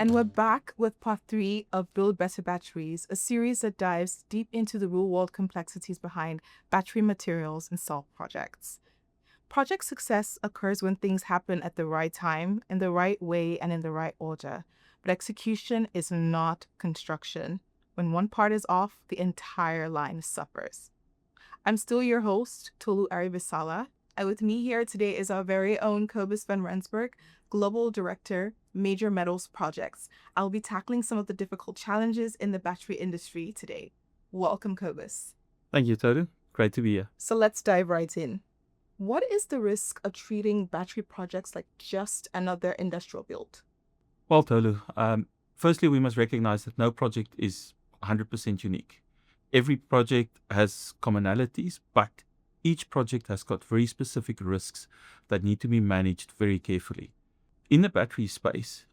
And we're back with part 3 of Build Better Batteries, a series that dives deep into the real-world complexities behind battery materials and cell projects. Project success occurs when things happen at the right time, in the right way, and in the right order. But execution is not construction. When one part is off, the entire line suffers. I'm still your host, Tolu Aribisala, and with me here today is our very own Cobus van Rensburg, Global Director, Major Metals Projects. I'll be tackling some of the difficult challenges in the battery industry today. Welcome, Cobus. Thank you, Tolu. Great to be here. So let's dive right in. What is the risk of treating battery projects like just another industrial build? Well, Tolu, firstly, we must recognize that no project is 100% unique. Every project has commonalities, but each project has got very specific risks that need to be managed very carefully. In the battery space,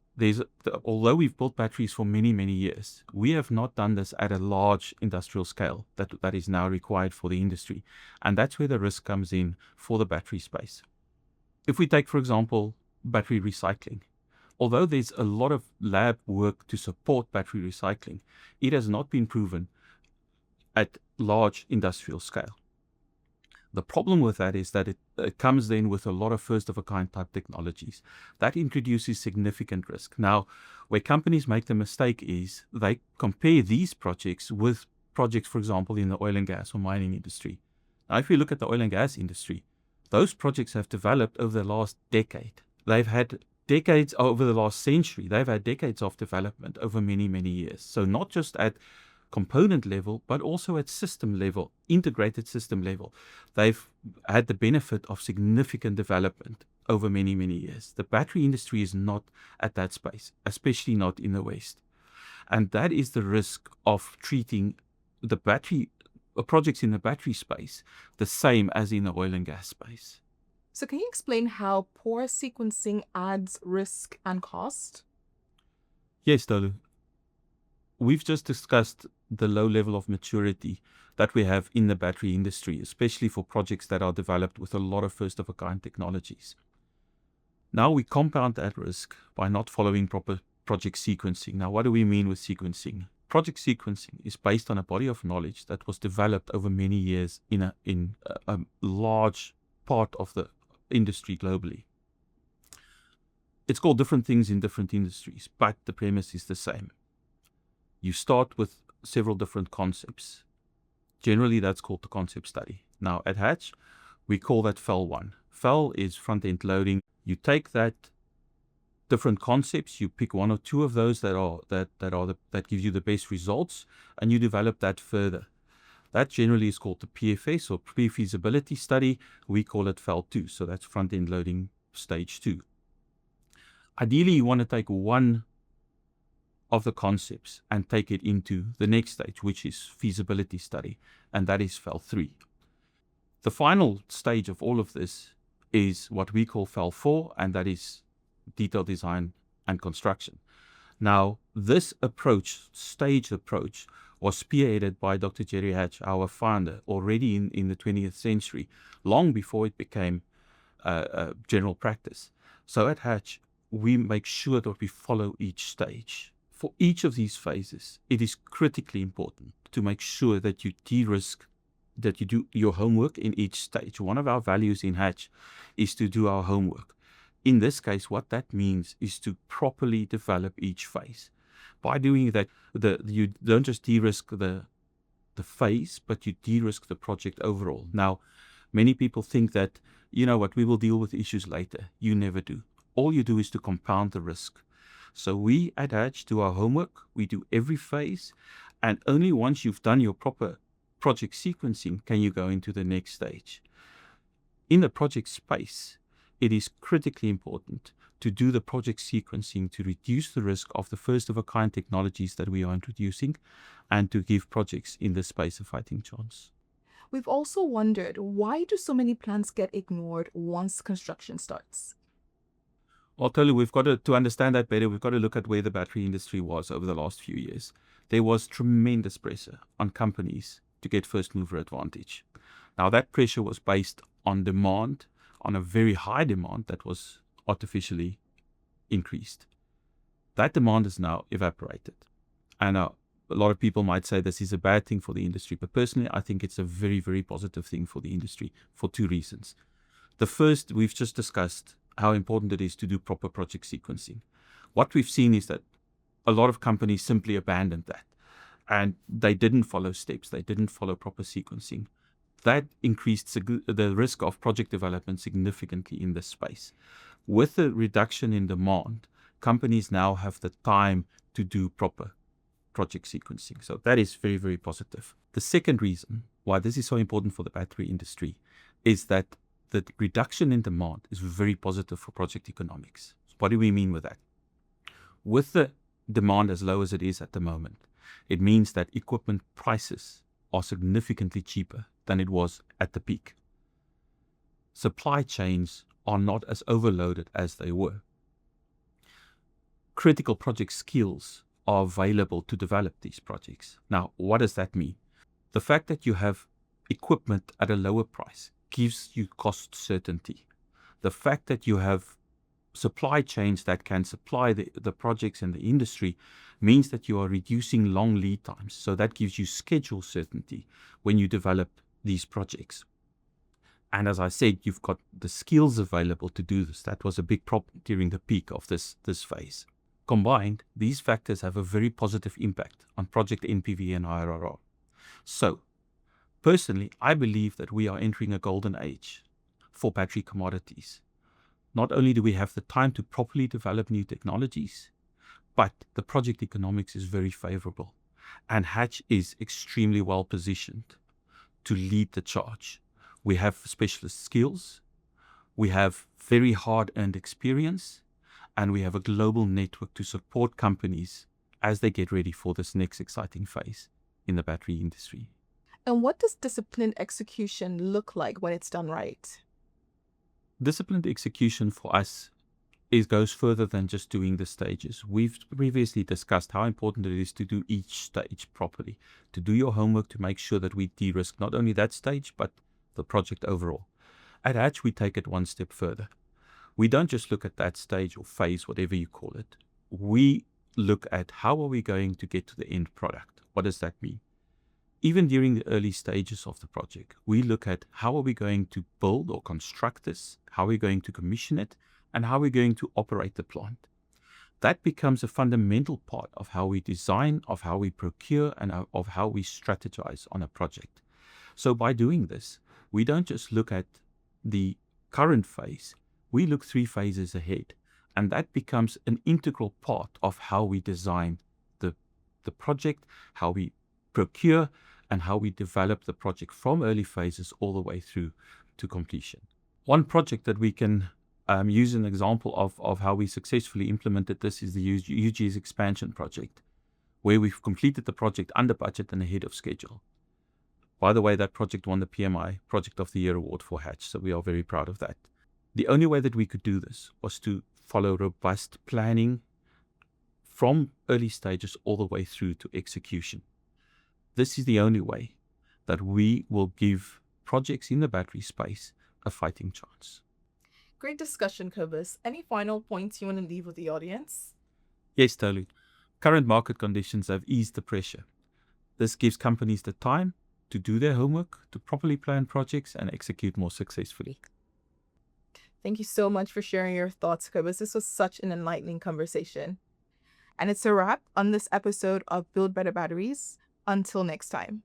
although we've built batteries for many, many years, we have not done this at a large industrial scale that is now required for the industry. And that's where the risk comes in for the battery space. If we take, for example, battery recycling, although there's a lot of lab work to support battery recycling, it has not been proven at large industrial scale. The problem with that is that it comes then with a lot of first-of-a-kind type technologies. That introduces significant risk. Now, where companies make the mistake is they compare these projects with projects, for example, in the oil and gas or mining industry. Now, if you look at the oil and gas industry, those projects have developed over the last decade. They've had decades over the last century. They've had decades of development over many, many years. So not just at component level, but also at system level, integrated system level. They've had the benefit of significant development over many, many years. The battery industry is not at that space, especially not in the West. And that is the risk of treating the battery projects in the battery space the same as in the oil and gas space. So can you explain how poor sequencing adds risk and cost? Yes, Tolu. We've just discussed the low level of maturity that we have in the battery industry, especially for projects that are developed with a lot of first-of-a-kind technologies. Now we compound that risk by not following proper project sequencing. Now, what do we mean with sequencing? Project sequencing is based on a body of knowledge that was developed over many years in a large part of the industry globally. It's called different things in different industries, but the premise is the same. You start with several different concepts. Generally, that's called the concept study. Now, at Hatch, we call that FEL 1. FEL is front-end loading. You take that different concepts, you pick one or two of those that give you the best results, and you develop that further. That generally is called the PFS or pre-feasibility study. We call it FEL 2, so that's front-end loading stage 2. Ideally, you want to take one of the concepts and take it into the next stage, which is feasibility study, and that is FEL 3. The final stage of all of this is what we call FEL 4, and that is detailed design and construction. Now, this approach, staged approach, was spearheaded by Dr. Jerry Hatch, our founder, already in the 20th century, long before it became general practice. So at Hatch, we make sure that we follow each stage. For each of these phases, it is critically important to make sure that you de-risk, that you do your homework in each stage. One of our values in Hatch is to do our homework. In this case, what that means is to properly develop each phase. By doing that, you don't just de-risk the phase, but you de-risk the project overall. Now, many people think that, you know what, we will deal with issues later. You never do. All you do is to compound the risk. So we at Hatch do our homework, we do every phase, and only once you've done your proper project sequencing can you go into the next stage. In the project space, it is critically important to do the project sequencing to reduce the risk of the first-of-a-kind technologies that we are introducing and to give projects in this space a fighting chance. We've also wondered, why do so many plans get ignored once construction starts? Well, Tolu, we've got to understand that better. We've got to look at where the battery industry was over the last few years. There was tremendous pressure on companies to get first mover advantage. Now, that pressure was based on demand, on a very high demand that was artificially increased. That demand is now evaporated. And a lot of people might say this is a bad thing for the industry, but personally, I think it's a very, very positive thing for the industry for two reasons. The first, we've just discussed how important it is to do proper project sequencing. What we've seen is that a lot of companies simply abandoned that, and they didn't follow steps. They didn't follow proper sequencing. That increased the risk of project development significantly in this space. With the reduction in demand, companies now have the time to do proper project sequencing. So that is very, very positive. The second reason why this is so important for the battery industry is that the reduction in demand is very positive for project economics. What do we mean with that? With the demand as low as it is at the moment, it means that equipment prices are significantly cheaper than it was at the peak. Supply chains are not as overloaded as they were. Critical project skills are available to develop these projects. Now, what does that mean? The fact that you have equipment at a lower price gives you cost certainty. The fact that you have supply chains that can supply the projects in the industry means that you are reducing long lead times. So that gives you schedule certainty when you develop these projects. And as I said, you've got the skills available to do this. That was a big problem during the peak of this phase. Combined, these factors have a very positive impact on project NPV and IRR. So, personally, I believe that we are entering a golden age for battery commodities. Not only do we have the time to properly develop new technologies, but the project economics is very favorable. And Hatch is extremely well positioned to lead the charge. We have specialist skills, we have very hard-earned experience, and we have a global network to support companies as they get ready for this next exciting phase in the battery industry. And what does disciplined execution look like when it's done right? Disciplined execution for us goes further than just doing the stages. We've previously discussed how important it is to do each stage properly, to do your homework to make sure that we de-risk not only that stage, but the project overall. At Hatch, we take it one step further. We don't just look at that stage or phase, whatever you call it. We look at how are we going to get to the end product. What does that mean? Even during the early stages of the project, we look at how are we going to build or construct this, how are we going to commission it, and how are we going to operate the plant. That becomes a fundamental part of how we design, of how we procure, and of how we strategize on a project. So by doing this, we don't just look at the current phase, we look 3 phases ahead, and that becomes an integral part of how we design the project, how we procure, and how we develop the project from early phases all the way through to completion. One project that we can use an example of how we successfully implemented this is the UG's expansion project, where we've completed the project under budget and ahead of schedule. By the way, that project won the PMI Project of the Year award for Hatch, so we are very proud of that. The only way that we could do this was to follow robust planning from early stages all the way through to execution. This is the only way that we will give projects in the battery space a fighting chance. Great discussion, Cobus. Any final points you want to leave with the audience? Yes, Tolu. Current market conditions have eased the pressure. This gives companies the time to do their homework, to properly plan projects and execute more successfully. Thank you so much for sharing your thoughts, Cobus. This was such an enlightening conversation. And it's a wrap on this episode of Build Better Batteries. Until next time.